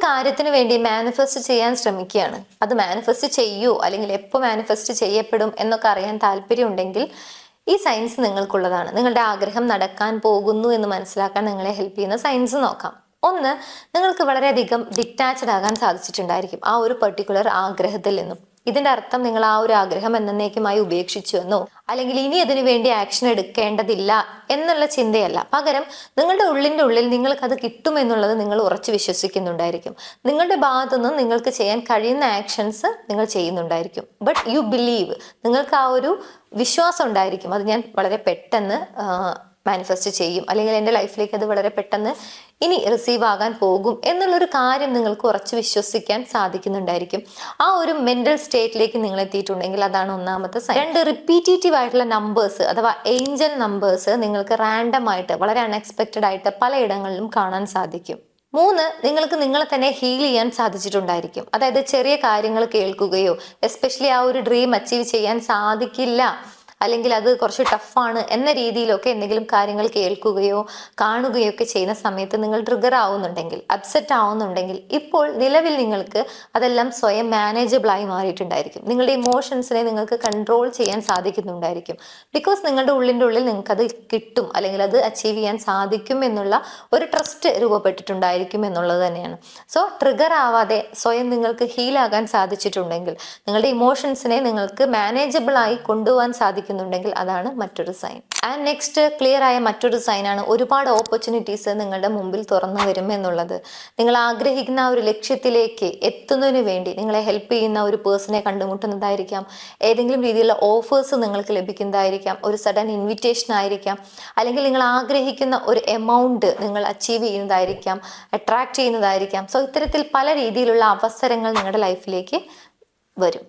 കാര്യത്തിന് വേണ്ടി മാനിഫെസ്റ്റ് ചെയ്യാൻ ശ്രമിക്കുകയാണ്, അത് മാനിഫെസ്റ്റ് ചെയ്യൂ അല്ലെങ്കിൽ എപ്പോൾ മാനിഫെസ്റ്റ് ചെയ്യപ്പെടും എന്നൊക്കെ അറിയാൻ താല്പര്യം ഉണ്ടെങ്കിൽ ഈ സയൻസ് നിങ്ങൾക്കുള്ളതാണ്. നിങ്ങളുടെ ആഗ്രഹം നടക്കാൻ പോകുന്നു എന്ന് മനസ്സിലാക്കാൻ നിങ്ങളെ ഹെൽപ്പ് ചെയ്യുന്ന സയൻസ് നോക്കാം. ഒന്ന്, നിങ്ങൾക്ക് വളരെയധികം ഡിറ്റാച്ച്ഡ് ആകാൻ സാധിച്ചിട്ടുണ്ടായിരിക്കും ആ ഒരു പെർട്ടിക്കുലർ ആഗ്രഹത്തിൽ നിന്നും. ഇതിന്റെ അർത്ഥം നിങ്ങൾ ആ ഒരു ആഗ്രഹം എന്നേക്കുമായി ഉപേക്ഷിച്ചു എന്നോ അല്ലെങ്കിൽ ഇനി അതിനു വേണ്ടി ആക്ഷൻ എടുക്കേണ്ടതില്ല എന്നുള്ള ചിന്തയല്ല. പകരം നിങ്ങളുടെ ഉള്ളിൻ്റെ ഉള്ളിൽ നിങ്ങൾക്ക് അത് കിട്ടുമെന്നുള്ളത് നിങ്ങൾ ഉറച്ചു വിശ്വസിക്കുന്നുണ്ടായിരിക്കും. നിങ്ങളുടെ ഭാഗത്തുനിന്ന് നിങ്ങൾക്ക് ചെയ്യാൻ കഴിയുന്ന ആക്ഷൻസ് നിങ്ങൾ ചെയ്യുന്നുണ്ടായിരിക്കും. ബട്ട് യു ബിലീവ്, നിങ്ങൾക്ക് ആ ഒരു വിശ്വാസം ഉണ്ടായിരിക്കും, അത് ഞാൻ വളരെ പെട്ടെന്ന് മാനിഫെസ്റ്റ് ചെയ്യും അല്ലെങ്കിൽ എൻ്റെ ലൈഫിലേക്ക് അത് വളരെ പെട്ടെന്ന് ഇനി റിസീവ് ആകാൻ പോകും എന്നുള്ളൊരു കാര്യം നിങ്ങൾക്ക് ഉറച്ചു വിശ്വസിക്കാൻ സാധിക്കുന്നുണ്ടായിരിക്കും. ആ ഒരു മെന്റൽ സ്റ്റേറ്റിലേക്ക് നിങ്ങൾ എത്തിയിട്ടുണ്ടെങ്കിൽ അതാണ് ഒന്നാമത്തെ സൈൻ. രണ്ട്, റിപ്പീറ്റേറ്റീവ് ആയിട്ടുള്ള നമ്പേഴ്സ് അഥവാ ഏഞ്ചൽ നമ്പേഴ്സ് നിങ്ങൾക്ക് റാൻഡം ആയിട്ട് വളരെ അൺഎക്സ്പെക്റ്റഡ് ആയിട്ട് പലയിടങ്ങളിലും കാണാൻ സാധിക്കും. മൂന്ന്, നിങ്ങൾക്ക് നിങ്ങളെ തന്നെ ഹീൽ ചെയ്യാൻ സാധിച്ചിട്ടുണ്ടായിരിക്കും. അതായത് ചെറിയ കാര്യങ്ങൾ കേൾക്കുകയോ എസ്പെഷ്യലി ആ ഒരു ഡ്രീം അച്ചീവ് ചെയ്യാൻ സാധിക്കില്ല അല്ലെങ്കിൽ അത് കുറച്ച് ടഫാണ് എന്ന രീതിയിലൊക്കെ എന്തെങ്കിലും കാര്യങ്ങൾ കേൾക്കുകയോ കാണുകയോ ഒക്കെ ചെയ്യുന്ന സമയത്ത് നിങ്ങൾ ട്രിഗർ ആവുന്നുണ്ടെങ്കിൽ, അപ്സെറ്റ് ആവുന്നുണ്ടെങ്കിൽ, ഇപ്പോൾ നിലവിൽ നിങ്ങൾക്ക് അതെല്ലാം സ്വയം മാനേജബിളായി മാറിയിട്ടുണ്ടായിരിക്കും. നിങ്ങളുടെ ഇമോഷൻസിനെ നിങ്ങൾക്ക് കൺട്രോൾ ചെയ്യാൻ സാധിക്കുന്നുണ്ടായിരിക്കും. ബിക്കോസ് നിങ്ങളുടെ ഉള്ളിൻ്റെ ഉള്ളിൽ നിങ്ങൾക്കത് കിട്ടും അല്ലെങ്കിൽ അത് അച്ചീവ് ചെയ്യാൻ സാധിക്കും എന്നുള്ള ഒരു ട്രസ്റ്റ് രൂപപ്പെട്ടിട്ടുണ്ടായിരിക്കും എന്നുള്ളത് തന്നെയാണ്. സോ ട്രിഗർ ആവാതെ സ്വയം നിങ്ങൾക്ക് ഹീലാകാൻ സാധിച്ചിട്ടുണ്ടെങ്കിൽ, നിങ്ങളുടെ ഇമോഷൻസിനെ നിങ്ങൾക്ക് മാനേജബിളായി കൊണ്ടുപോകാൻ സാധിക്കും ുണ്ടെങ്കിൽ അതാണ് മറ്റൊരു സൈൻ. ആൻഡ് നെക്സ്റ്റ്, ക്ലിയർ ആയ മറ്റൊരു സൈനാണ് ഒരുപാട് ഓപ്പർച്യൂണിറ്റീസ് നിങ്ങളുടെ മുമ്പിൽ തുറന്നു വരും എന്നുള്ളത്. നിങ്ങൾ ആഗ്രഹിക്കുന്ന ആ ഒരു ലക്ഷ്യത്തിലേക്ക് എത്തുന്നതിന് വേണ്ടി നിങ്ങളെ ഹെൽപ്പ് ചെയ്യുന്ന ഒരു പേഴ്സണെ കണ്ടുമുട്ടുന്നതായിരിക്കാം, ഏതെങ്കിലും രീതിയിലുള്ള ഓഫേഴ്സ് നിങ്ങൾക്ക് ലഭിക്കുന്നതായിരിക്കാം, ഒരു സഡൻ ഇൻവിറ്റേഷൻ ആയിരിക്കാം, അല്ലെങ്കിൽ നിങ്ങൾ ആഗ്രഹിക്കുന്ന ഒരു എമൗണ്ട് നിങ്ങൾ അച്ചീവ് ചെയ്യുന്നതായിരിക്കാം, അട്രാക്ട് ചെയ്യുന്നതായിരിക്കാം. സോ ഇത്തരത്തിൽ പല രീതിയിലുള്ള അവസരങ്ങൾ നിങ്ങളുടെ ലൈഫിലേക്ക് വരും.